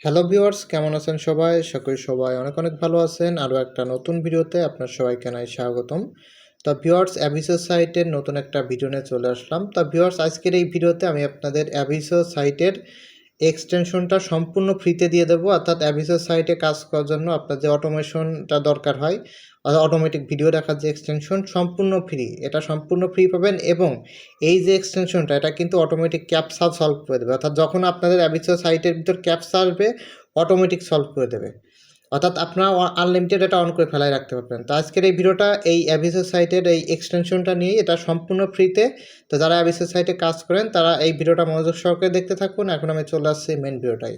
Hello viewers, কেমন আছেন সবাই? আশা করি সবাই অনেক অনেক ভালো আছেন। আরও একটা নতুন ভিডিওতে আপনার সবাইকে জানাই স্বাগতম। তো ভিউয়ার্স, অ্যাভিসো সাইটের নতুন একটা ভিডিও নিয়ে চলে আসলাম। তো ভিউয়ার্স, আজকের এই ভিডিওতে আমি আপনাদের অ্যাভিসো সাইটের এক্সটেনশনটা সম্পূর্ণ ফ্রিতে দিয়ে দেবো। অর্থাৎ অ্যাভিসো সাইটে কাজ করার জন্য আপনার যে অটোমেশনটা দরকার হয়, অর্থাৎ অটোমেটিক ভিডিও দেখার যে এক্সটেনশন, সম্পূর্ণ ফ্রি। এটা সম্পূর্ণ ফ্রি পাবেন এবং এই যে এক্সটেনশনটা, এটা কিন্তু অটোমেটিক ক্যাপচা সলভ করে দেবে। অর্থাৎ যখন আপনাদের অ্যাভিসো সাইটের ভিতর ক্যাপচা আসবে, অটোমেটিক সলভ করে দেবে। অর্থাৎ আপনারা আনলিমিটেড এটা অন করে ফেলায় রাখতে পারবেন। তো আজকের এই ভিডিওটা এই অ্যাভিসো সাইটের এই এক্সটেনশনটা নিয়ে, এটা সম্পূর্ণ ফ্রিতে। তো যারা অ্যাভিসো সাইটে কাজ করেন তারা এই ভিডিওটা মনোযোগ সহকারে দেখতে থাকুন। এখন আমি চলে আসছি মেন ভিডিওটাই।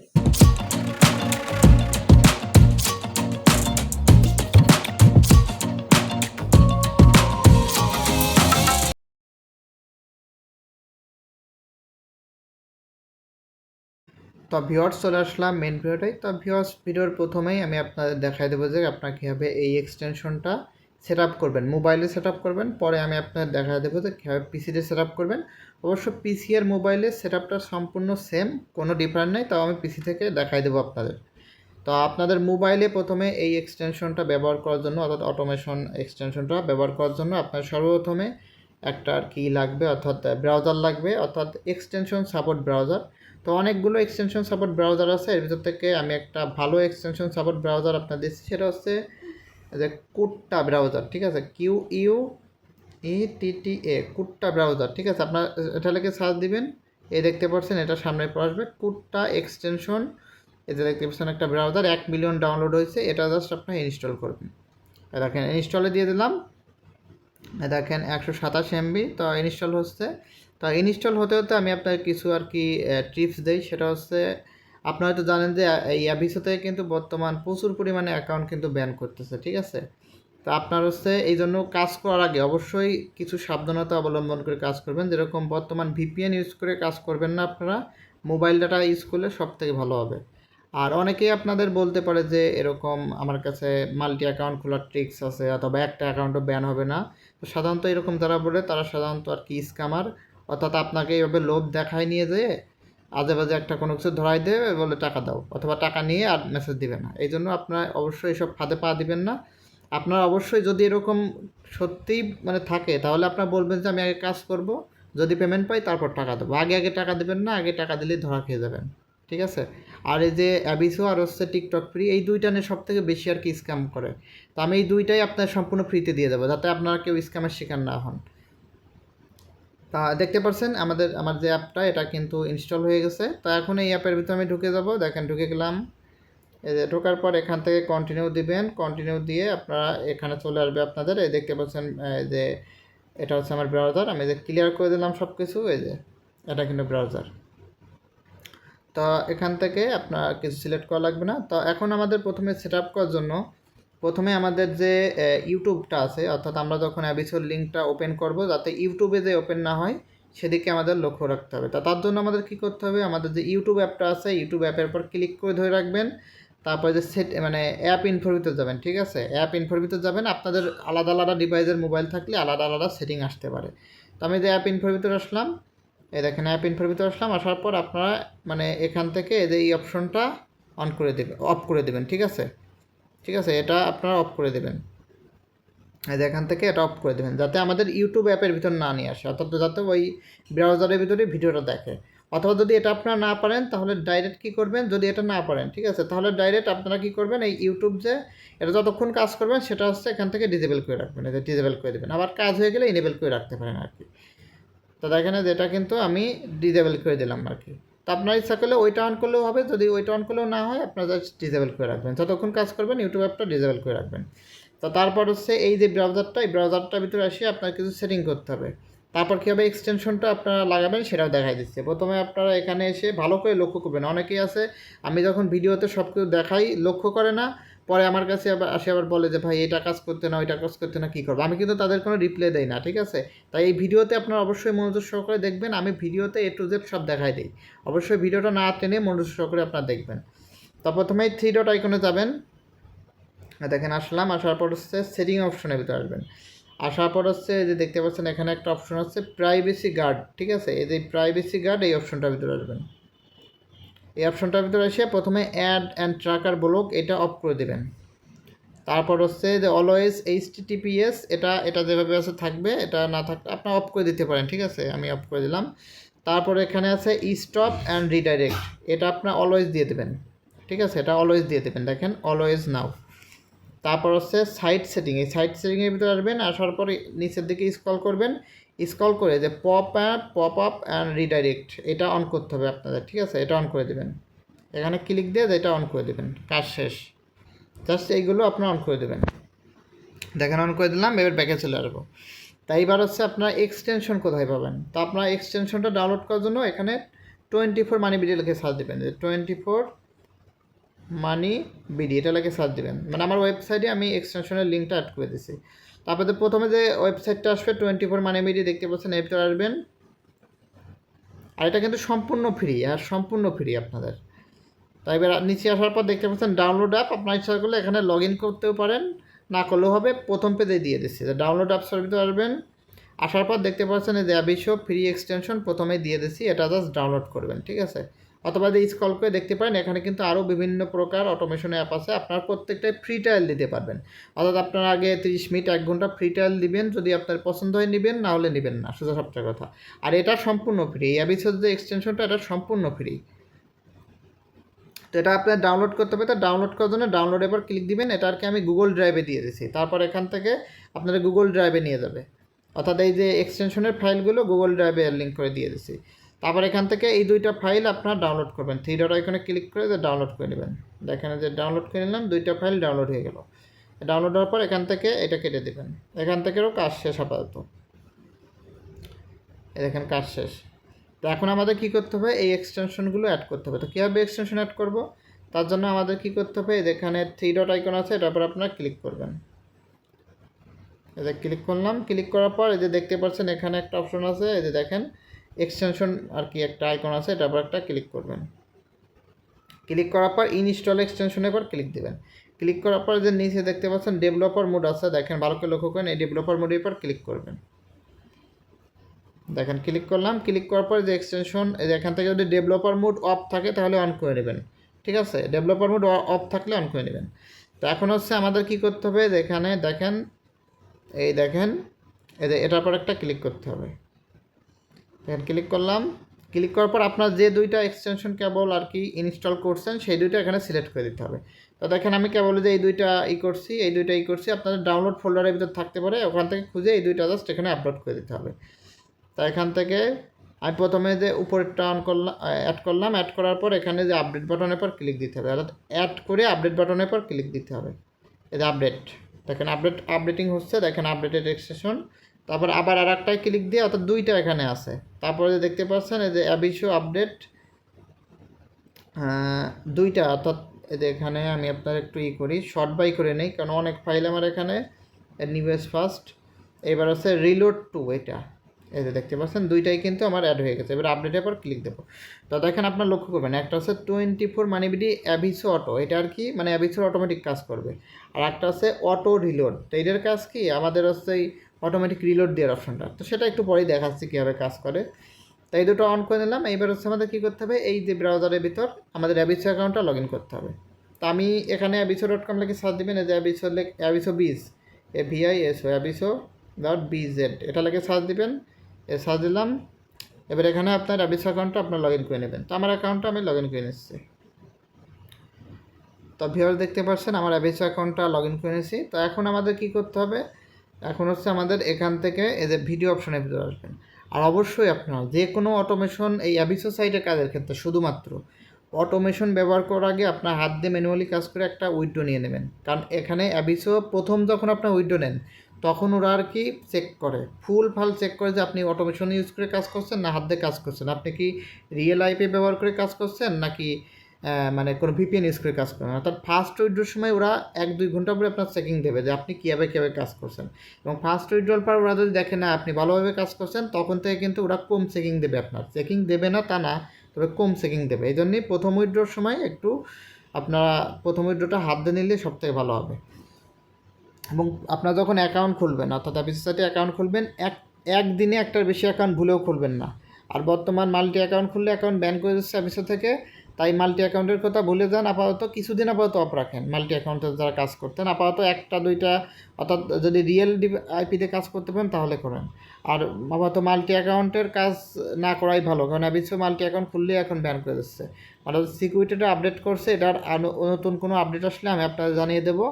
তো ভিউয়ার্স, চলে আসলাম মেন ভিডিওটাই। তো ভিউয়ার্স, ভিডিওর প্রথমেই আমি আপনাদের দেখাই দেবো যে আপনারা কীভাবে এই এক্সটেনশনটা সেট আপ করবেন, মোবাইলে সেট আপ করবেন। পরে আমি আপনাদের দেখাই দেবো যে কীভাবে পিসিতে সেট আপ করবেন। অবশ্য পিসি আর মোবাইলে সেট আপটা সম্পূর্ণ সেম, কোনো ডিফারেন্ট নেই। তাও আমি পিসি থেকে দেখাই দেবো আপনাদের। তো আপনাদের মোবাইলে প্রথমে এই এক্সটেনশনটা ব্যবহার করার জন্য, অর্থাৎ অটোমেশন এক্সটেনশনটা ব্যবহার করার জন্য আপনার সর্বপ্রথমে একটা আর কি লাগবে, অর্থাৎ ব্রাউজার লাগবে, অর্থাৎ এক্সটেনশন সাপোর্ট ব্রাউজার। তো অনেকগুলো এক্সটেনশন সাপোর্ট ব্রাউজার আছে, এর ভিতর থেকে আমি একটা ভালো এক্সটেনশন সাপোর্ট ব্রাউজার আপনার দিচ্ছি। সেটা হচ্ছে যে কুট্টা ব্রাউজার, ঠিক আছে, QUETTA, কুট্টা ব্রাউজার, ঠিক আছে। আপনার এটা লিখে সার্চ দিবেন, এই দেখতে পাচ্ছেন এটা সামনে পড়ে আসবে, কুট্টা এক্সটেনশন। এই যে দেখতে পাচ্ছেন একটা ব্রাউজার, 1 মিলিয়ন ডাউনলোড হয়েছে। এটা জাস্ট আপনি ইনস্টল করবেন। দেখেন ইনস্টলে দিয়ে দিলাম, দেখেন 127 MB। তো ইনস্টল হচ্ছে। তো ইনস্টল হতে হতে আমি আপনার কিছু আর কি টিপস দেই। সেটা হচ্ছে, আপনারা হয়তো জানেন যে এই অ্যাভিসোতে কিন্তু বর্তমান প্রচুর পরিমাণে অ্যাকাউন্ট কিন্তু ব্যান করতেছে, ঠিক আছে। তো আপনার হচ্ছে এই জন্য কাজ করার আগে অবশ্যই কিছু সাবধানতা অবলম্বন করে কাজ করবেন। যেরকম বর্তমান VPN ইউজ করে কাজ করবেন না আপনারা, মোবাইল ডাটা ইউজ করলে সব থেকে ভালো হবে। আর অনেকেই আপনাদের বলতে পারে যে এরকম আমার কাছে মাল্টি অ্যাকাউন্ট খোলার ট্রিক্স আছে, অথবা একটা অ্যাকাউন্টও ব্যান হবে না। তো সাধারণত এরকম যারা বলে তারা সাধারণত আর কি স্ক্যামার। অর্থাৎ আপনাকে এইভাবে লোভ দেখায় নিয়ে যেয়ে আজে বাজে একটা কোনো কিছু ধরাই দেবে, বলে টাকা দাও, অথবা টাকা নিয়ে আর মেসেজ দিবে না। এই জন্য আপনারা অবশ্যই এইসব ফাঁদে পা দিবেন না। আপনারা অবশ্যই যদি এরকম সত্যিই মানে থাকে, তাহলে আপনারা বলবেন যে আমি আগে কাজ করব, যদি পেমেন্ট পাই তারপর টাকা দেবো। আগে আগে টাকা দেবেন না, আগে টাকা দিলেই ধরা খেয়ে যাবেন, ঠিক আছে। আর এই যে অ্যাবিসো আর হচ্ছে টিকটক ফ্রি, এই দুইটা নিয়ে সব থেকে বেশি আর কি স্ক্যাম করে। তো আমি এই দুইটাই আপনার সম্পূর্ণ ফ্রিতে দিয়ে দেবো, যাতে আপনারা কেউ স্ক্যামের শিকার না হন। তা দেখতে পাচ্ছেন আমার যে অ্যাপটা, এটা কিন্তু ইনস্টল হয়ে গেছে। তো এখন এই অ্যাপের ভিতরে আমি ঢুকে যাব। দেখেন ঢুকে গেলাম। এই যে ঢোকার পর এখান থেকে কন্টিনিউ দিবেন, কন্টিনিউ দিয়ে আপনারা এখানে চলে আসবে আপনাদের। এই দেখতে পাচ্ছেন যে এটা হচ্ছে আমার ব্রাউজার। আমি যে ক্লিয়ার করে দিলাম সব কিছু, এই যে এটা কিন্তু ব্রাউজার। তো এখান থেকে আপনার কিছু সিলেক্ট করা লাগবে না। তো এখন আমাদের প্রথমে সেট আপ করার জন্য প্রথমে আমাদের যে ইউটিউবটা আছে, অর্থাৎ আমরা যখন অ্যাবিসোর লিঙ্কটা ওপেন করব, যাতে ইউটিউবে যে ওপেন না হয় সেদিকে আমাদের লক্ষ্য রাখতে হবে। তা তার জন্য আমাদের কী করতে হবে, আমাদের যে ইউটিউব অ্যাপটা আছে, ইউটিউব অ্যাপের পর ক্লিক করে ধরে রাখবেন। তারপরে যে অ্যাপ ইনফোর ভিতরে যাবেন, ঠিক আছে। অ্যাপ ইনফোর ভিতরে যাবেন। আপনাদের আলাদা আলাদা ডিভাইসের মোবাইল থাকলে আলাদা আলাদা সেটিং আসতে পারে। তো আমি যে অ্যাপ ইনফোর ভিতরে আসলাম, এই দেখেন অ্যাপ ইনফোর ভিতরে আসলাম। আসার পর আপনারা এখান থেকে এই যে এই অপশনটা অন করে দেবেন, অফ করে দেবেন, ঠিক আছে। ঠিক আছে, এটা আপনারা অফ করে দেবেন। এই যে এখান থেকে এটা অফ করে দেবেন, যাতে আমাদের ইউটিউব অ্যাপের ভিতর না নিয়ে আসে, অর্থাৎ যাতে ওই ব্রাউজারের ভিতরে ভিডিওটা দেখে। অথবা যদি এটা আপনারা না পারেন, তাহলে ডাইরেক্ট কী করবেন, যদি এটা না পারেন, ঠিক আছে, তাহলে ডাইরেক্ট আপনারা কী করবেন, এই ইউটিউব যে এটা যতক্ষণ কাজ করবেন সেটা হচ্ছে এখান থেকে ডিজেবল করে রাখবেন। এটা ডিজেবল করে দেবেন, আবার কাজ হয়ে গেলে ইনেবল করে রাখতে পারেন আর কি। তো দেখেন যেটা কিন্তু আমি ডিজেবল করে দিলাম আর কি। তো আপনার ইচ্ছা করলে ওইটা অন করলেও হবে, যদি ওইটা অন করলেও না হয় আপনারা জাস্ট ডিজেবল করে রাখবেন। যতক্ষণ কাজ করবেন ইউটিউব অ্যাপটা ডিজেবল করে রাখবেন। তো তারপর হচ্ছে এই যে ব্রাউজারটা, এই ব্রাউজারটার ভিতরে এসে আপনার কিছু সেটিং করতে হবে। তারপর কীভাবে এক্সটেনশনটা আপনারা লাগাবেন সেটাও দেখাই দিচ্ছে। প্রথমে আপনারা এখানে এসে ভালো করে লক্ষ্য করবেন। অনেকেই আছে, আমি যখন ভিডিওতে সব কিছু দেখাই লক্ষ্য করে না, পরে আমার কাছে আবার বলে যে ভাই এটা কাজ করতে না, ওইটা কাজ করতে না, কী করবো। আমি কিন্তু তাদের কোনো রিপ্লাই দেই না, ঠিক আছে। তাই এই ভিডিওতে আপনারা অবশ্যই মনোযোগ সহকারে দেখবেন। আমি ভিডিওতে A to Z সব দেখাই দিই। অবশ্যই ভিডিওটা না টেনে মনোযোগ সহকারে আপনারা দেখবেন। তো প্রথমেই 3 ডট আইকনে যাবেন। দেখেন আসলাম। আসার পর হচ্ছে সেটিং অপশনের ভিতরে আসবেন। আসার পর হচ্ছে যে দেখতে পাচ্ছেন এখানে একটা অপশন আছে প্রাইভেসি গার্ড, ঠিক আছে। এই যে প্রাইভেসি গার্ড, এই অপশনটার ভিতরে আসবেন। এই অপশনটার ভিতরে এসে প্রথমে অ্যাড অ্যান্ড ট্র্যাকার ব্লক এটা অফ করে দেবেন। তারপর হচ্ছে যে অলওয়েজ HTTPS এটা যেভাবে আছে থাকবে, এটা না থাকলে আপনার অফ করে দিতে পারেন, ঠিক আছে, আমি অফ করে দিলাম। তারপর এখানে আছে স্টপ অ্যান্ড রিডাইরেক্ট, এটা আপনার অলওয়েজ দিয়ে দেবেন, ঠিক আছে, এটা অলওয়েজ দিয়ে দেবেন, দেখেন অলওয়েজ নাও। তারপর হচ্ছে সাইট সেটিং, এই সাইট সেটিংয়ের ভিতরে আসবেন, আসার পরে নিচের দিকে স্ক্রল করবেন, স্ক্রল করে যে পপ আপ অ্যান্ড রিডাইরেক্ট এটা অন করতে হবে আপনাদের, ঠিক আছে, এটা অন করে দেবেন। এখানে ক্লিক দিয়ে এটা অন করে দেবেন, কাজ শেষ। জাস্ট এইগুলো আপনার অন করে দেবেন, দেখেন অন করে দিলাম। এবার ব্যাকে চলে আসবো। তাই এবার হচ্ছে আপনার এক্সটেনশন কোথায় পাবেন, তো আপনার এক্সটেনশনটা ডাউনলোড করার জন্য এখানে 24 মানি বিডি লিখে সার্চ দেবেন, যে 24 মানি বিডি এটা লিখে সার্চ দেবেন, মানে আমার ওয়েবসাইটে আমি এক্সটেনশনের লিঙ্কটা অ্যাড করে দিয়েছি। তারপরে প্রথমে যে ওয়েবসাইটটা আসবে 24 মানি বিডি দেখতে পাচ্ছেন, এর ভিতরে আসবেন। আর এটা কিন্তু সম্পূর্ণ ফ্রি, সম্পূর্ণ ফ্রি আপনাদের। তাই এবার নিচে আসার পর দেখতে পাচ্ছেন ডাউনলোড অ্যাপ, আপনার ইচ্ছা করলে এখানে লগ ইন করতেও পারেন, না করলেও হবে, প্রথম পেজে দিয়ে দিচ্ছি যে ডাউনলোড অ্যাপসের ভিতরে আসবেন। আসার পর দেখতে পাচ্ছেন এই যে অ্যাবিশো ফ্রি এক্সটেনশন প্রথমেই দিয়ে দিচ্ছি, এটা জাস্ট ডাউনলোড করবেন, ঠিক আছে। অথবা যে স্ক্রল করে দেখতে পারেন এখানে কিন্তু আরও বিভিন্ন প্রকার অটোমেশন অ্যাপ আছে, আপনার প্রত্যেকটাই ফ্রি ট্রায়াল দিতে পারবেন। অর্থাৎ আপনার আগে 30 মিনিট 1 ঘন্টা ফ্রি ট্রায়াল দিবেন, যদি আপনার পছন্দ হয় নেবেন, না হলে নেবেন না, সোজা সবটা কথা। আর এটা সম্পূর্ণ ফ্রি, এই অ্যাবিশোর যে এক্সটেনশনটা এটা সম্পূর্ণ ফ্রি। তো এটা আপনার ডাউনলোড করতে হবে, তো ডাউনলোড করার জন্য ডাউনলোড এবার ক্লিক দিবেন, এটা আর কি আমি গুগল ড্রাইভে দিয়ে দিয়েছি। তারপর এখান থেকে আপনারা গুগল ড্রাইভে নিয়ে যাবে, অর্থাৎ এই যে এক্সটেনশনের ফাইলগুলো গুগল ড্রাইভে লিঙ্ক করে দিয়ে দিয়েছি। তারপর এখান থেকে এই দুইটা ফাইল আপনার ডাউনলোড করবেন, 3 ডট আইকনে ক্লিক করে যে ডাউনলোড করে নেবেন। দেখেন যে ডাউনলোড করে নিলাম, দুইটা ফাইল ডাউনলোড হয়ে গেল। ডাউনলোড হওয়ার পর এখান থেকে এটা কেটে দেবেন, এখান থেকেও কাজ শেষ আপাতত, দেখেন কাজ শেষ। তো এখন আমাদের কী করতে হবে, এই এক্সটেনশনগুলো অ্যাড করতে হবে। তো কীভাবে এক্সটেনশন অ্যাড করব, তার জন্য আমাদের কী করতে হবে, যেখানে 3 ডট আইকন আছে এটার উপর আপনারা ক্লিক করবেন। এই যে ক্লিক করলাম, ক্লিক করার পর এই যে দেখতে পাচ্ছেন এখানে একটা অপশন আছে, এই যে দেখেন এক্সটেনশন আর কি একটা আইকন আছে, এটার উপর একটা ক্লিক করবেন। ক্লিক করার পর ইনস্টল এক্সটেনশনের পর ক্লিক দেবেন। ক্লিক করার পর যে নিচে দেখতে পাচ্ছেন ডেভেলপার মোড আছে, দেখেন ভালো করে লক্ষ্য করেন, এই ডেভেলপার মোডের পর ক্লিক করবেন। দেখেন ক্লিক করলাম, ক্লিক করার পর যে এক্সটেনশন এখান থেকে যদি ডেভেলপার মোড অফ থাকে তাহলে অন করে নেবেন, ঠিক আছে, ডেভেলপার মোড অফ থাকলে অন করে নেবেন। তো এখন হচ্ছে আমাদের কি করতে হবে, এখানে দেখেন এই দেখেন এই যে এটার পর একটা ক্লিক করতে হবে। দেখেন ক্লিক করলাম, ক্লিক করার পর আপনার যে দুইটা এক্সটেনশন কেবল আর কি ইনস্টল করছেন সেই দুইটা এখানে সিলেক্ট করে দিতে হবে। তো দেখেন আমি কেবল যে এই দুইটা করছি, আপনাদের ডাউনলোড ফোল্ডারের ভিতর থাকতে পারে, ওখান থেকে খুঁজে এই দুইটা জাস্ট এখানে আপলোড করে দিতে হবে। তা এখান থেকে আমি প্রথমে যে উপরেরটা অন করলাম, অ্যাড করলাম, অ্যাড করার পর এখানে যে আপডেট বাটনের পর ক্লিক দিতে হবে, অর্থাৎ অ্যাড করে আপডেট বাটনের পর ক্লিক দিতে হবে। এই যে আপডেট, দেখেন আপডেটিং হচ্ছে, দেখেন আপডেটেড এক্সটেনশন। তারপর আবার আর একটাই ক্লিক দিয়ে, অর্থাৎ দুইটা এখানে আছে। তারপরে যে দেখতে পাচ্ছেন এই যে অ্যাবিশো আপডেট দুইটা, অর্থাৎ এই যে এখানে আমি আপনার একটু করি, শর্ট বাই করে নেই, কারণ অনেক ফাইল আমার এখানে নিউজ ফার্স্ট। এবার আছে রিলোড টু, এটা এই যে দেখতে পাচ্ছেন দুইটাই কিন্তু আমার অ্যাড হয়ে গেছে। এবার আপডেটের পর ক্লিক দেবো। তো দেখেন আপনার লক্ষ্য করবেন, একটা হচ্ছে 24 মানিবিডি অ্যাবিসো অটো, এটা আর কি মানে অ্যাবিসোর অটোমেটিক কাজ করবে। আর একটা আছে অটো রিলোড, তো এটার কাজ কি, আমাদের হচ্ছে এই অটোমেটিক রিলোড দেওয়ার অপশনটা, তো সেটা একটু পরেই দেখাচ্ছি কীভাবে কাজ করে। তো এই দুটো অন করে নিলাম। এইবার হচ্ছে আমাদের কী করতে হবে, এই যে ব্রাউজারের ভিতর আমাদের অ্যাবিসো অ্যাকাউন্টটা লগ ইন করতে হবে। তো আমি এখানে অ্যাবিসো.com লিখে সার্চ দেবেন, এই যে অ্যাবিসো বিজ AVISO অ্যাবিসো.BZ এটা লিখে সার্চ দিবেন, সার্চ দিলাম। এবার এখানে আপনার অ্যাবিসো অ্যাকাউন্টটা আপনার লগ ইন করে নেবেন। তো আমার অ্যাকাউন্টটা আমি লগ ইন করে নিচ্ছি। তো ভিউয়ার দেখতে পাচ্ছেন আমার অ্যাবিসো অ্যাকাউন্টটা লগ ইন করে নিয়েছি। তো এখন আমাদের কী করতে হবে, এখন হচ্ছে আমাদের এখান থেকে এই যে ভিডিও অপশনের ভিতরে আসবেন। আর অবশ্যই আপনারা যে কোনো অটোমেশন এই অ্যাবিসো সাইটের কাজের ক্ষেত্রে শুধুমাত্র অটোমেশন ব্যবহার করার আগে আপনার হাত দিয়ে ম্যানুয়ালি কাজ করে একটা উইড্রো নিয়ে নেবেন। কারণ এখানে অ্যাবিসো প্রথম যখন আপনার উইড্রো নেন তখন ওরা আর কি চেক করে, ফুল চেক করে যে আপনি অটোমেশন ইউজ করে কাজ করছেন না হাত দিয়ে কাজ করছেন, আপনি কি রিয়েল আইপি ব্যবহার করে কাজ করছেন নাকি মানে কোনো VPN ইউজ করে কাজ করেন। অর্থাৎ ফার্স্ট উইড্রোর সময় ওরা 1-2 ঘন্টা পরে আপনার চেকিং দেবে যে আপনি কীভাবে কাজ করছেন, এবং ফার্স্ট উইড্রোর পর ওরা যদি দেখে না আপনি ভালোভাবে কাজ করছেন তখন থেকে কিন্তু ওরা কম চেকিং দেবে, আপনার চেকিং দেবে না তা না, তবে কম চেকিং দেবে। এই জন্যই প্রথম উইড্রোর সময় একটু আপনারা প্রথম উইড্রোটা হাত দিয়ে নিলে সবথেকে ভালো হবে। এবং আপনারা যখন অ্যাকাউন্ট খুলবেন, অর্থাৎ অ্যাবিসো সাইটে অ্যাকাউন্ট খুলবেন, একদিনে একটার বেশি অ্যাকাউন্ট ভুলেও খুলবেন না। আর বর্তমান মাল্টি অ্যাকাউন্ট খুললে অ্যাকাউন্ট ব্যান করে দিচ্ছে অ্যাবিসো থেকে, তাই মাল্টি অ্যাকাউন্টের কথা ভুলে যান, আপাতত কিছুদিন আপাতত অফ রাখেন। মাল্টি অ্যাকাউন্টে যারা কাজ করতেন আপাতত একটা দুইটা, অর্থাৎ যদি রিয়েল আইপিতে কাজ করতে পারেন তাহলে করেন। আর আপাতত মাল্টি অ্যাকাউন্টের কাজ না করাই ভালো, কারণ অ্যাবিসো মাল্টি অ্যাকাউন্ট খুললেই এখন ব্যান করে দিচ্ছে। আর সিকিউরিটিটা আপডেট করছে, এটার নতুন কোনো আপডেট আসলে আমি আপনাদের জানিয়ে দেবো,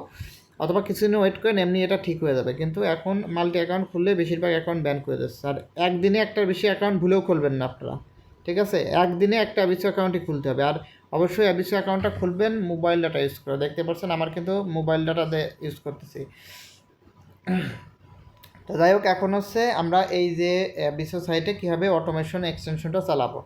অথবা কিছুদিন ওয়েট করেন, এমনি এটা ঠিক হয়ে যাবে। কিন্তু এখন মাল্টি অ্যাকাউন্ট খুললে বেশিরভাগ অ্যাকাউন্ট ব্যান করে দিচ্ছে। আর একদিনে একটার বেশি অ্যাকাউন্ট ভুলেও খুলবেন না আপনারা, ঠিক আছে? একদিনে একটা অ্যাবিসো অ্যাকাউন্টই খুলতে হবে। আর অবশ্যই অ্যাবিসো অ্যাকাউন্টটা খুলবেন মোবাইল ডাটা ইউজ করে। দেখতে পাচ্ছেন আমার কিন্তু মোবাইল ডাটা ইউজ করতেছি। তো যাই হোক, এখন হচ্ছে আমরা এই যে অ্যাবিসো সাইটে কীভাবে অটোমেশন এক্সটেনশনটা চালাবো।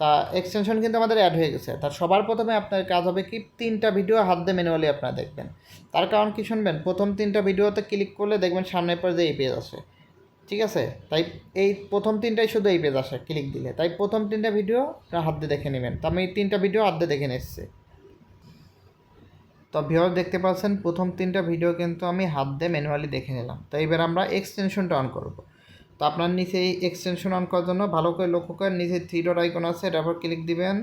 তা এক্সটেনশন কিন্তু আমাদের অ্যাড হয়ে গেছে। তার সবার প্রথমে আপনার কাজ হবে কি, 3টা ভিডিও হাত দিয়ে ম্যানুয়ালি আপনারা দেখবেন। তার কারণ কি শুনবেন, প্রথম 3টা ভিডিওতে ক্লিক করলে দেখবেন সামনের পর যে এই পেজ আসে, ঠিক আছে? তাই এই প্রথম 3টাই শুধু এই পেজ আসে ক্লিক দিলে। তাই প্রথম 3টা ভিডিও হাত দিয়ে দেখে নেবেন। তো আমি এই 3টা ভিডিও হাত দিয়ে দেখে নিচ্ছি। তো ভিউয়ার দেখতে পাচ্ছেন প্রথম 3টা ভিডিও কিন্তু আমি হাত দিয়ে ম্যানুয়ালি দেখে নিলাম। তো এবার আমরা এক্সটেনশনটা অন করব। তো আপনার নিচে এই এক্সটেনশন অন করার জন্য ভালো করে লক্ষ্য করেন, নিচে 3 ডট আইকন আছে, এটার উপর ক্লিক দিবেন।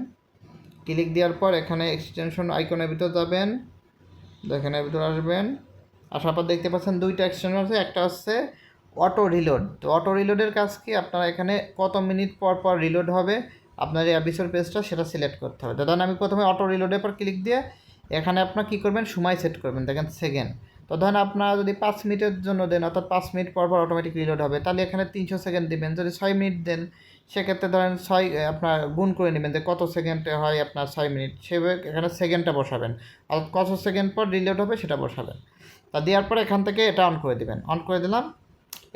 ক্লিক দেওয়ার পর এখানে এক্সটেনশন আইকনের ভিতর যাবেন, এখানের ভিতর আসবেন। আসার পর দেখতে পাচ্ছেন 2টা এক্সটেনশন আছে, একটা হচ্ছে অটো রিলোড। তো অটো রিলোডের কাজ কি, আপনারা এখানে কত মিনিট পর পর রিলোড হবে আপনার এই অ্যাবিসোর পেজটা সেটা সিলেক্ট করতে হবে। ধরেন আমি প্রথমে অটো রিলোডের পর ক্লিক দিয়ে এখানে আপনার কী করবেন, সময় সেট করবেন, দেখেন সেকেন্ড। তো ধরেন আপনারা যদি 5 মিনিটের জন্য দেন, অর্থাৎ 5 মিনিট পর পর অটোমেটিক রিলোড হবে, তাহলে এখানে 300 সেকেন্ড দেবেন। যদি 6 মিনিট দেন সেক্ষেত্রে ধরেন 6 আপনার গুণ করে নেবেন যে কত সেকেন্ডে হয় আপনার 6 মিনিট, সেভাবে এখানে সেকেন্ডটা বসাবেন। আর কত সেকেন্ড পর রিলোড হবে সেটা বসাবেন। তা দেওয়ার পর এখান থেকে এটা অন করে দেবেন। অন করে দিলাম।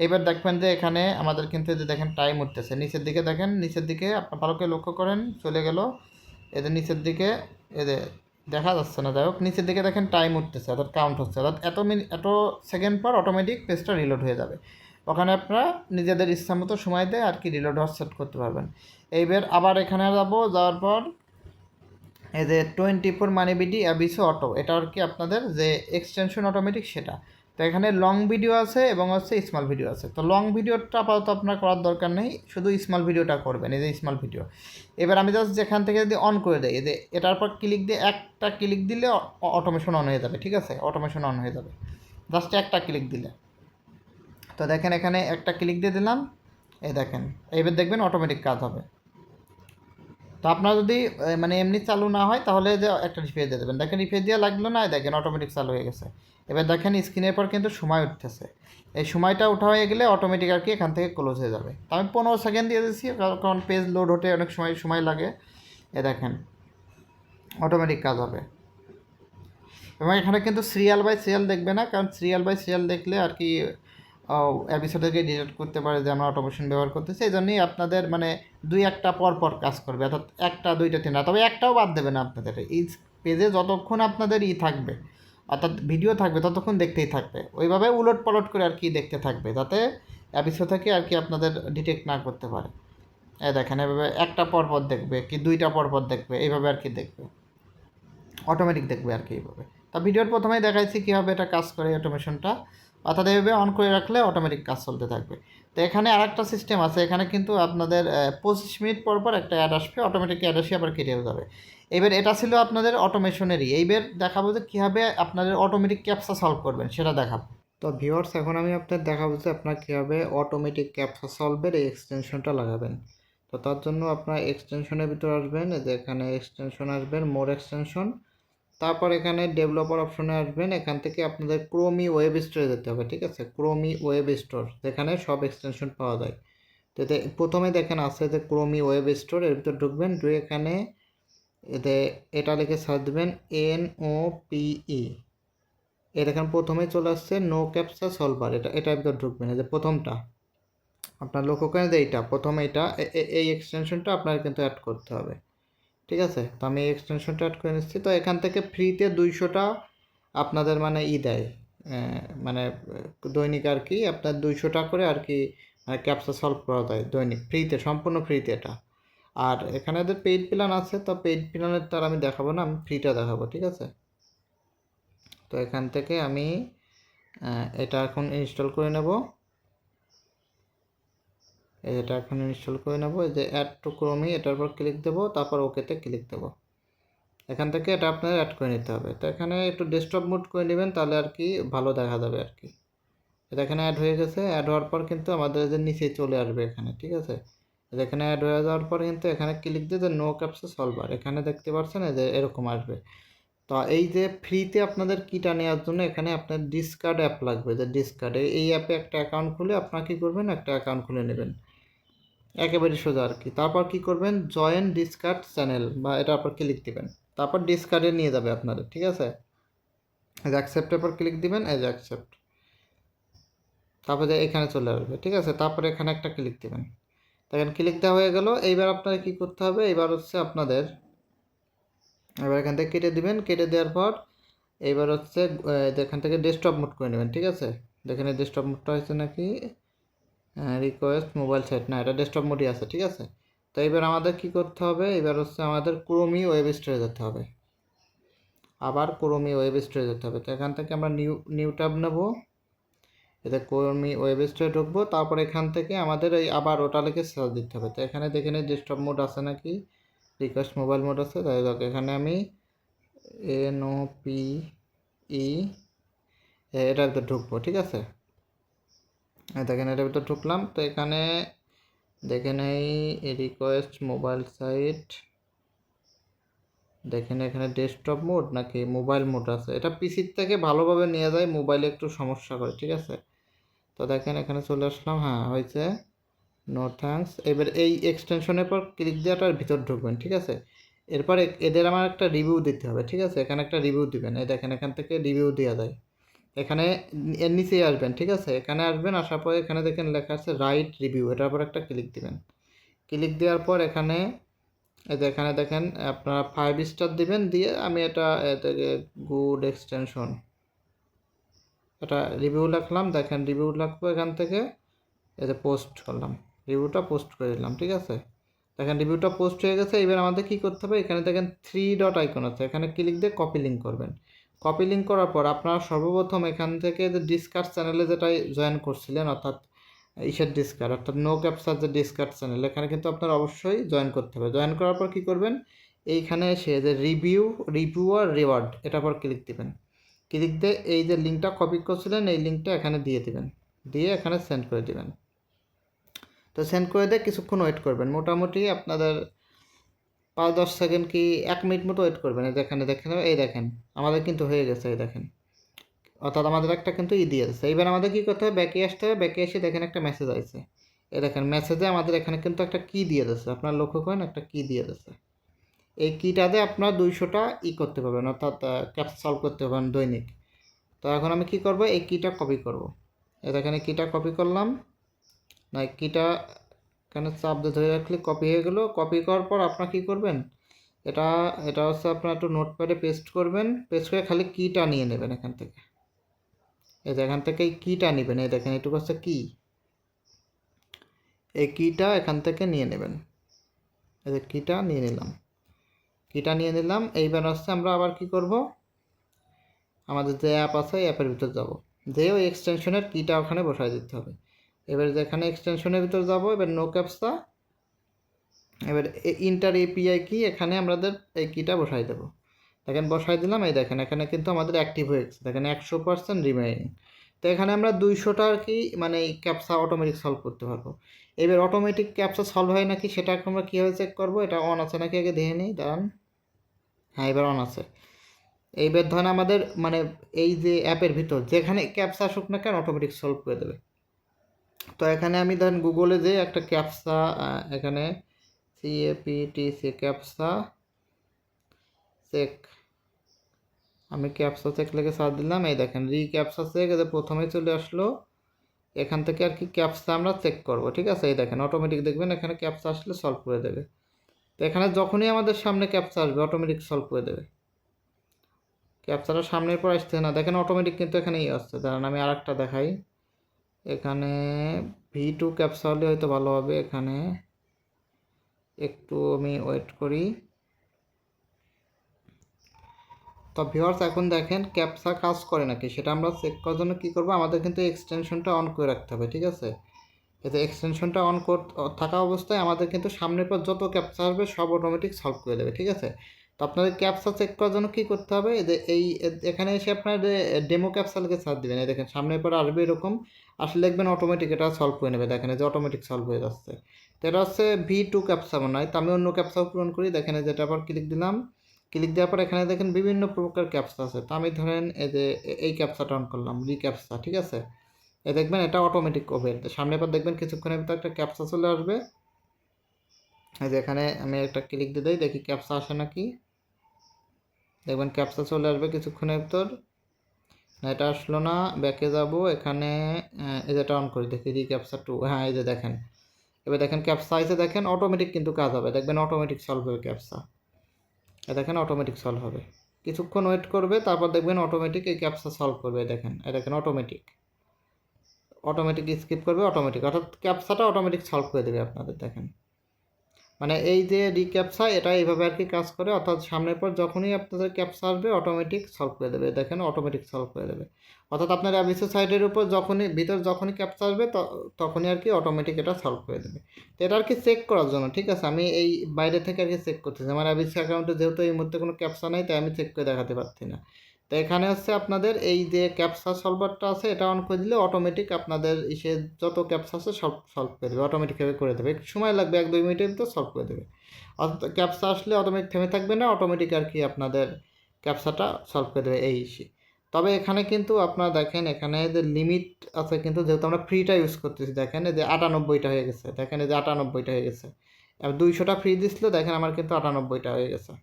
এবার দেখবেন যে এখানে আমাদের কিন্তু যে দেখেন টাইম উঠতেছে নিচের দিকে, দেখেন নিচের দিকে আপনার ভালো করে লক্ষ্য করেন, চলে গেল এদের নিচের দিকে, এদের দেখা যাচ্ছে না, যাই হোক নিচের দিকে দেখেন টাইম উঠতেছে, অর্থাৎ কাউন্ট হচ্ছে, অর্থাৎ এত সেকেন্ড পর অটোমেটিক পেজটা রিলোড হয়ে যাবে। ওখানে আপনারা নিজেদের ইচ্ছা মতো সময় দিয়ে আর কি রিলোড হওয়ার সেট করতে পারবেন। এইবার আবার এখানে যাওয়ার পর এই যে 24 মানি বিডি অ্যাবিসো অটো, এটা আর কি আপনাদের যে এক্সটেনশন অটোমেটিক সেটা। তো এখানে লং ভিডিও আছে এবং হচ্ছে স্মল ভিডিও আছে। তো লং ভিডিওটা আপাতত আপনার করার দরকার নেই, শুধু স্মল ভিডিওটা করবেন, এই যে স্মল ভিডিও। এবার আমি জাস্ট যেখান থেকে যদি অন করে দেয়, যে এটার পর ক্লিক দিয়ে একটা ক্লিক দিলে অটোমেশন অন হয়ে যাবে, ঠিক আছে? অটোমেশন অন হয়ে যাবে জাস্ট একটা ক্লিক দিলে। তো দেখেন এখানে একটা ক্লিক দিয়ে দিলাম, এই দেখেন এইবার দেখবেন অটোমেটিক কাজ হবে। তো আপনার যদি মানে এমনি চালু না হয় তাহলে যে একটা রিফ্রেশ দিয়ে দেবেন, দেখেন রিফ্রেশ দেওয়া লাগলো না, দেখেন অটোমেটিক চালু হয়ে গেছে। এবার দেখেন স্ক্রিনের পর কিন্তু সময় উঠতেছে, এই সময়টা উঠা হয়ে গেলে অটোমেটিক আর কি এখান থেকে ক্লোজ হয়ে যাবে। তো আমি 15 সেকেন্ড দিয়ে দিচ্ছি, কারণ পেজ লোড হতে অনেক সময় লাগে। এ দেখেন অটোমেটিক কাজ হবে। এবং এখানে কিন্তু সিরিয়াল বাই সিরিয়াল দেখবে না, কারণ সিরিয়াল বাই সিরিয়াল দেখলে আর কি এপিসোডকে ডিলিট করতে পারে যে আমরা অটোমেশন ব্যবহার করতেছি। এই জন্যই আপনাদের মানে 2-1টা পর পর কাজ করবে, অর্থাৎ 1টা 2টা 3টা, তবে একটাও বাদ দেবে না আপনাদের। এই পেজে যতক্ষণ আপনাদের থাকবে, অর্থাৎ ভিডিও থাকবে, ততক্ষণ দেখতেই থাকবে, ওইভাবে উলট পালট করে আর কি দেখতে থাকবে, যাতে এপিসোড থেকে আর কি আপনাদের ডিটেক্ট না করতে পারে। দেখেন এভাবে একটা পর পর দেখবে কি 2টা পর পর দেখবে, এইভাবে আর কি দেখবে, অটোমেটিক দেখবে আর কি এইভাবে। তা ভিডিওর প্রথমেই দেখাইছি কীভাবে এটা কাজ করে অটোমেশনটা, অর্থাৎ এইভাবে অন করে রাখলে অটোমেটিক কাজ চলতে থাকবে। তো এখানে আরেকটা সিস্টেম আছে, এখানে কিন্তু আপনাদের 25 মিনিট পর পর একটা অ্যাড আসবে, অটোমেটিক অ্যাড আসে আবার কেটেও যাবে। এবার এটা ছিল আপনাদের অটোমেশনেরই। এইবার দেখাবো যে কীভাবে আপনাদের অটোমেটিক ক্যাপচা সলভ করবেন সেটা দেখাবো। তো ভিউয়ার্স এখন আমি আপনাদের দেখাবো যে আপনার কীভাবে অটোমেটিক ক্যাপচা সলভের এই এক্সটেনশনটা লাগাবেন। তো তার জন্য আপনার এক্সটেনশনের ভিতর আসবেন, যে এখানে এক্সটেনশন আসবেন, মোর এক্সটেনশন, তারপর এখানে ডেভেলপার অপশনে আসবেন। এখান থেকে আপনাদের ক্রোমি ওয়েব স্টোরে যেতে হবে, ঠিক আছে? ক্রোমি ওয়েব স্টোর, যেখানে সব এক্সটেনশন পাওয়া যায়। তো এতে প্রথমে দেখেন আছে যে ক্রোমি ওয়েব স্টোর, এর ভিতর ঢুকবেন, ঢুকে এখানে এটা লিখে সার্চ দেবেন NOPE। দেখেন প্রথমে চলে আসছে নো ক্যাপচা সলভার, এটার ভিতর ঢুকবেন। এই যে প্রথমটা আপনার লক্ষ্য করেন যে এইটা প্রথমে, এই এক্সটেনশনটা আপনার কিন্তু অ্যাড করতে হবে, ঠিক আছে? তো আমি এক্সটেনশনটা অ্যাড করে নিচ্ছি। তো এখান থেকে ফ্রিতে 200টা আপনাদের মানে দেয়, মানে দৈনিক আর কি আপনার 200টা করে আর কি ক্যাপচা সলভ করা যায় দৈনিক, ফ্রিতে, সম্পূর্ণ ফ্রিতে এটা। আর এখানে যে পেইড প্ল্যান আছে, তো পেইড প্ল্যানের তার আমি দেখাবো না, আমি ফ্রিটা দেখাবো, ঠিক আছে? তো এখান থেকে আমি এটা এখন ইনস্টল করে নেব, এটা এখন ইনস্টল করে নেব। এই যে অ্যাড টু ক্রোমি, এটার উপর ক্লিক দেবো, তারপর ওকেতে ক্লিক দেবো। এখান থেকে এটা আপনার অ্যাড করে নিতে হবে। তো এখানে একটু ডেস্কটপ মোড করে নেবেন, তাহলে আর কি ভালো দেখা যাবে আর কি। এটা এখানে অ্যাড হয়ে গেছে। অ্যাড হওয়ার পর কিন্তু আমাদের যে নিচে চলে আসবে এখানে, ঠিক আছে। এখানে অ্যাড হয়ে যাওয়ার পর কিন্তু এখানে ক্লিক দিয়ে যে নো ক্যাপচা সলভার, এখানে দেখতে পাচ্ছেন যে এরকম আসবে। তো এই যে ফ্রিতে আপনাদের কিটা নেওয়ার জন্য এখানে আপনার ডিসকার্ড অ্যাপ লাগবে, যে ডিসকার্ড, এই অ্যাপে একটা অ্যাকাউন্ট খুলে আপনারা কী করবেন, একটা অ্যাকাউন্ট খুলে নেবেন, একেবারে সোজা আর কি। তারপর কি করবেন, জয়েন ডিসকার্ড চ্যানেল বা এটার উপর ক্লিক দিবেন, তারপর ডিসকার্ডে নিয়ে যাবে আপনাদের, ঠিক আছে। এই যে অ্যাকসেপ্টের উপর ক্লিক দিবেন, এই যে অ্যাকসেপ্ট, তারপরে এখানে চলে আসবে, ঠিক আছে। তারপরে এখানে একটা ক্লিক দিবেন, দেখেন ক্লিক দেওয়া হয়ে গেল। এইবার আপনারা কী করতে হবে, এবার হচ্ছে আপনাদের এবার এখান থেকে কেটে দিবেন। কেটে দেওয়ার পর এইবার হচ্ছে এখান থেকে ডেস্কটপ মোড করে নেবেন, ঠিক আছে। দেখেন এই ডেস্কটপ মোডটা হয়েছে নাকি, রিকোয়েস্ট মোবাইল সাইট, না এটা ডেস্কটপ মোডই আছে, ঠিক আছে। তো এবার আমাদের কি করতে হবে, এবার হচ্ছে আমাদের ক্রোমি ওয়েব স্টোরে যেতে হবে, আবার ক্রোমি ওয়েব স্টোরে যেতে হবে। তো এখান থেকে আমরা নিউ ট্যাব নেব, এতে ক্রোমি ওয়েব স্টোরে ঢুকবো। তারপর এখান থেকে আমাদের এই আবার ওটা লিখে সার্চ দিতে হবে। তো এখানে দেখেন এই ডেস্কটপ মোড আছে নাকি, রিকোয়েস্ট মোবাইল মোড আছে, তাই হোক এখানে আমি NOPE এটার ভিতরে ঢুকবো, ঠিক আছে। দেখেন এটার ভিতরে ঢুকলাম। তো এখানে দেখেন এই রিকোয়েস্ট মোবাইল সাইট, দেখেন এখানে ডেস্কটপ মোড নাকি মোবাইল মোড আছে। এটা পিসির থেকে ভালোভাবে নিয়ে যায়, মোবাইলে একটু সমস্যা করে, ঠিক আছে। তো দেখেন এখানে চলে আসলাম, হ্যাঁ হয়েছে, নো থ্যাঙ্কস। এবার এই এক্সটেনশনের পর ক্লিক দিয়ে এটার ভিতর ঢুকবেন, ঠিক আছে। এরপর এদের আমার একটা রিভিউ দিতে হবে, ঠিক আছে। এখানে একটা রিভিউ দিবেন, এই দেখেন এখান থেকে রিভিউ দেওয়া যায়। এখানে এর নিচেই আসবেন, ঠিক আছে। এখানে আসবেন, আসার পরে এখানে দেখেন লেখা আছে রাইট রিভিউ, এটার উপর একটা ক্লিক দিবেন। ক্লিক দেওয়ার পর এখানে এই যে এখানে দেখেন আপনারা 5 স্টার দিবেন, দিয়ে আমি এটা গুড এক্সটেনশন এটা রিভিউ লিখলাম। দেখেন রিভিউ লিখবো এখান থেকে, এতে পোস্ট করলাম, রিভিউটা পোস্ট করে দিলাম, ঠিক আছে। দেখেন রিভিউটা পোস্ট হয়ে গেছে। এবার আমাদের কী করতে হবে, এখানে দেখেন 3 ডট আইকন আছে, এখানে ক্লিক দিয়ে কপি লিঙ্ক করবেন। কপি লিঙ্ক করার পর আপনারা সর্বপ্রথম এখান থেকে যে ডিসকার্ড চ্যানেলে যেটা জয়েন করছিলেন, অর্থাৎ ইসের ডিসকার্ড, অর্থাৎ নো ক্যাপচার যে ডিসকার্ড চ্যানেল, এখানে কিন্তু আপনারা অবশ্যই জয়েন করতে হবে। জয়েন করার পর কী করবেন, এইখানে এসে যে রিভিউ আর রিওয়ার্ড এটার পর ক্লিক দিবেন। ক্লিক দিয়ে এই যে লিঙ্কটা কপি করছিলেন, এই লিঙ্কটা এখানে দিয়ে দিবেন, দিয়ে এখানে সেন্ড করে দিবেন। তো সেন্ড করে দিয়ে কিছুক্ষণ ওয়েট করবেন, মোটামুটি আপনাদের 5-10 সেকেন্ড কি 1 মিনিট মতো ওয়েট করবেন। এই দেখেন দেখেন, এই দেখেন আমাদের কিন্তু হয়ে গেছে, এই দেখেন, অর্থাৎ আমাদের একটা কিন্তু দিয়ে দিচ্ছে। এইবার আমাদের কী করতে হবে, ব্যাকে আসতে হবে। ব্যাকে এসে দেখেন একটা মেসেজ আসছে, এই দেখেন মেসেজে আমাদের এখানে কিন্তু একটা কি দিয়ে দিচ্ছে, আপনারা লক্ষ্য করেন একটা কি দিয়ে দিচ্ছে। এই কিটা দিয়ে আপনারা 200টা করতে পারবেন, অর্থাৎ ক্যাপচা সলভ করতে পারবেন দৈনিক। তো এখন আমি কি করব, এই কিটা কপি করব। এই দেখেন এই কিটা কপি করলাম, না কিটা এখানে চাপ দিয়ে ধরে রাখলে কপি হয়ে গেল। কপি করার পর আপনারা কী করবেন, এটা এটা হচ্ছে আপনার একটু নোটপ্যাডে পেস্ট করবেন, পেস্ট করে খালি কিটা নিয়ে নেবেন এখান থেকে। এই যে এখান থেকে এই কিটা নেবেন, এই দেখেন এটুকু হচ্ছে কি, এই কিটা এখান থেকে নিয়ে নেবেন। এই যে কিটা নিয়ে নিলাম, কিটা নিয়ে নিলাম। এইবার হচ্ছে আমরা আবার কি করব, আমাদের যে অ্যাপ আছে এই অ্যাপের ভিতর যাব, যে ওই এক্সটেনশনের কিটা ওখানে বসায় দিতে হবে। এবার যেখানে এক্সটেনশনের ভিতর যাব, এবার নো ক্যাপচা, এবার ইন্টার এপিআই কি, এখানে আমাদের এই কিটা বসাই দেবো। দেখেন বসাই দিলাম, এই দেখেন এখানে কিন্তু আমাদের অ্যাক্টিভ হয়ে গেছে, দেখেন 100% রিমেইনিং। তো এখানে আমরা 200টা আর কি মানে এই ক্যাপচা অটোমেটিক সলভ করতে পারবো। এবার অটোমেটিক ক্যাপচা সলভ হয় নাকি সেটা আমরা কীভাবে চেক করবো, এটা অন আছে নাকি আগে দেখে নিই, দাঁড়ান। হ্যাঁ এবার অন আছে। এইবার ধরেন আমাদের মানে এই যে অ্যাপের ভিতর যেখানে ক্যাপচা আসুক না কেন অটোমেটিক সলভ করে দেবে। তো এখানে আমি ধরেন গুগলে যে একটা ক্যাপচা, এখানে CAPTC ক্যাপচা চেক, আমি ক্যাপচা চেক লিখে সার্চ দিলাম, এই দেখেন ক্যাপচা চেক, এদের প্রথমে চলে আসলো। এখান থেকে আর কি ক্যাপচা আমরা চেক করব, ঠিক আছে। এই দেখেন অটোমেটিক দেখবেন এখানে ক্যাপচা আসলে সলভ করে দেবে। তো এখানে যখনই আমাদের সামনে ক্যাপচা আসবে অটোমেটিক সলভ করে দেবে। ক্যাপচাটা সামনের পর আসছে না, দেখেন অটোমেটিক কিন্তু এখানেই আসছে। দাঁড়ান আমি আরেকটা দেখাই, এখানে V2 ক্যাপচা হলে হয়তো ভালো হবে। এখানে একটু আমি ওয়েট করি। তো ভিউয়ার্স এখন দেখেন ক্যাপচা কাজ করে নাকি সেটা আমরা চেক করার জন্য কী করবো, আমাদের কিন্তু এক্সটেনশনটা অন করে রাখতে হবে, ঠিক আছে। এতে এক্সটেনশনটা থাকা অবস্থায় আমাদের কিন্তু সামনের পর যত ক্যাপচা আসবে সব অটোমেটিক সলভ করে দেবে, ঠিক আছে। তো আপনাদের ক্যাপসা চেক করার জন্য কী করতে হবে, এখানে এসে আপনার ডেমো ক্যাপসালকে সার্চ দেবেন। এই দেখেন সামনের পর আসবে এরকম, আসলে দেখবেন অটোমেটিক এটা সলভ করে নেবে। দেখেন যে অটোমেটিক সলভ হয়ে যাচ্ছে। তো এটা হচ্ছে V2 ক্যাপসা মনে হয়। তো আমি অন্য ক্যাপসাও পূরণ করি। দেখেন যেটা আবার ক্লিক দিলাম, ক্লিক দেওয়ার পর এখানে দেখেন বিভিন্ন প্রকার ক্যাপসা আছে। তো আমি ধরেন এই ক্যাপসাটা অন করলাম, ক্যাপসা, ঠিক আছে। দেখবেন এটা অটোমেটিক ওভেন। সামনে পর দেখবেন কিছুক্ষণের ভিতর একটা ক্যাপসা চলে আসবে। এখানে আমি একটা ক্লিক দিয়ে দিই, দেখি ক্যাপসা আসে নাকি। দেখবেন ক্যাপসা চলে আসবে কিছুক্ষণের ভিতর। না, এটা আসলো না, ব্যাকে যাব। এখানে যেটা অন করি, দেখি ক্যাপসা 2। হ্যাঁ, এই যে দেখেন, এবার দেখেন ক্যাপসা আছে, দেখেন অটোমেটিক কিন্তু কাজ হবে। দেখবেন অটোমেটিক সলভ হবে ক্যাপসা। দেখেন অটোমেটিক সলভ হবে। কিছুক্ষণ ওয়েট করবে, তারপর দেখবেন অটোমেটিক এই ক্যাপসা সলভ করবে। দেখেন অটোমেটিক স্কিপ করবে, অটোমেটিক, অর্থাৎ ক্যাপসাটা অটোমেটিক সলভ করে দেবে আপনাদের। দেখেন মানে এই যে রিক্যাপসা, এটা এইভাবে আর কি কাজ করে। অর্থাৎ সামনের পর যখনই আপনাদের ক্যাপসা আসবে অটোমেটিক সলভ করে দেবে। দেখেন অটোমেটিক সলভ করে দেবে। অর্থাৎ আপনার অ্যাবিসো সাইডের উপর যখনই ক্যাপসা আসবে তখনই আর কি অটোমেটিক এটা সলভ করে দেবে। তো এটা আর কি চেক করার জন্য, ঠিক আছে। আমি এই বাইরে থেকে আর কি চেক করতেছি। আমার অ্যাবিসো অ্যাকাউন্টে যেহেতু এই মুহূর্তে কোনো ক্যাপসা নাই, তাই আমি চেক করে দেখাতে পারছি না। তো এখানে হচ্ছে আপনাদের এই যে ক্যাপসা সলভারটা আছে, এটা অন করে দিলে অটোমেটিক আপনাদের যত ক্যাপসা আছে সব সলভ করে দেবে, অটোমেটিকভাবে করে দেবে। একটু সময় লাগবে, 1-2 মিনিটের ভিতর সলভ করে দেবে। অর্থাৎ ক্যাপসা আসলে অটোমেটিক থেমে থাকবে না, অটোমেটিক আর কি আপনাদের ক্যাপসাটা সলভ করে দেবে এই ইস্যু। তবে এখানে কিন্তু আপনারা দেখেন, এখানে যে লিমিট আছে কিন্তু, যেহেতু আমরা ফ্রিটা ইউজ করতেছি, দেখেন এই যে 98টা হয়ে গেছে। দেখেন এই যে 98টা হয়ে গেছে। 200টা ফ্রি দিছিল, দেখেন আমার কিন্তু 98টা হয়ে গেছে।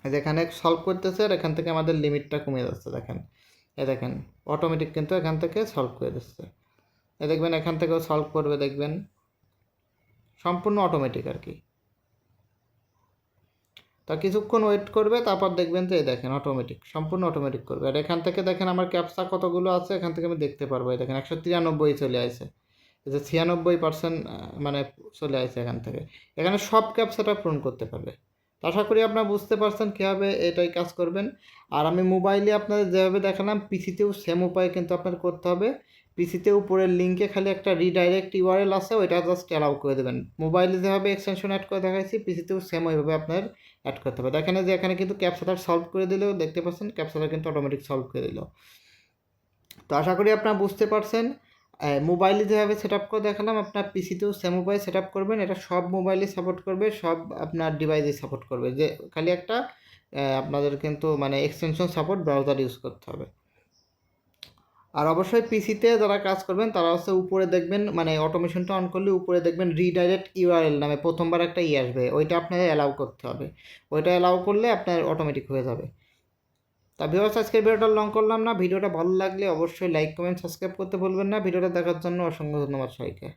যেখানে সলভ করতেছে আর এখান থেকে আমাদের লিমিটটা কমে যাচ্ছে। দেখেন দেখেন অটোমেটিক কিন্তু এখান থেকে সলভ করে দিচ্ছে। দেখবেন এখান থেকেও সলভ করবে, দেখবেন সম্পূর্ণ অটোমেটিক আর কি। তা কিছুক্ষণ ওয়েট করবে, তারপর দেখবেন যে দেখেন অটোমেটিক, সম্পূর্ণ অটোমেটিক করবে। আর এখান থেকে দেখেন আমার ক্যাপসা কতগুলো আছে, এখান থেকে আমি দেখতে পারবো। দেখেন 193 চলে আসে, যে 96% মানে চলে আসে এখান থেকে। এখানে সব ক্যাপসাটা পূরণ করতে পারবে। আশা করি আপনারা বুঝতে পারছেন কীভাবে এটাই কাজ করবেন। আর আমি মোবাইলে আপনাদের যেভাবে দেখালাম, পিসিতেও সেম উপায়ে কিন্তু আপনার করতে হবে। পিসিতে উপরের লিঙ্কে খালি একটা রিডাইরেক্ট ইউআরএল আছে, ওইটা জাস্ট অ্যালাউ করে দেবেন। মোবাইলে যেভাবে এক্সটেনশন অ্যাড করে দেখাইছি, পিসিতেও সেম ওইভাবে আপনার অ্যাড করতে হবে। দেখেন যে এখানে কিন্তু ক্যাপসাটা সলভ করে দিলেও, দেখতে পাচ্ছেন ক্যাপসাটা কিন্তু অটোমেটিক সলভ করে দিল। তো আশা করি আপনারা বুঝতে পারছেন। মোবাইলে যেভাবে সেট আপ করে দেখালাম, আপনার পিসিতেও সেম উপায়ে সেট আপ করবেন। এটা সব মোবাইলে সাপোর্ট করবে, সব আপনার ডিভাইসে সাপোর্ট করবে। যে খালি একটা আপনাদের কিন্তু মানে এক্সটেনশন সাপোর্ট ব্রাউজার ইউজ করতে হবে। আর অবশ্যই পিসিতে যারা কাজ করবেন তারা হচ্ছে উপরে দেখবেন, মানে অটোমেশনটা অন করলে উপরে দেখবেন রিডাইরেক্ট ইউআরএল নামে প্রথমবার একটা আসবে, ওইটা আপনাদের অ্যালাউ করতে হবে। ওইটা অ্যালাউ করলে আপনার অটোমেটিক হয়ে যাবে। তা ভিউয়ার্স, আজকের ভিডিওটা লং করলাম না। ভিডিওটা ভালো লাগলে অবশ্যই লাইক, কমেন্ট, সাবস্ক্রাইব করতে ভুলবেন না। ভিডিওটা দেখার জন্য অসংখ্য ধন্যবাদ সবাইকে।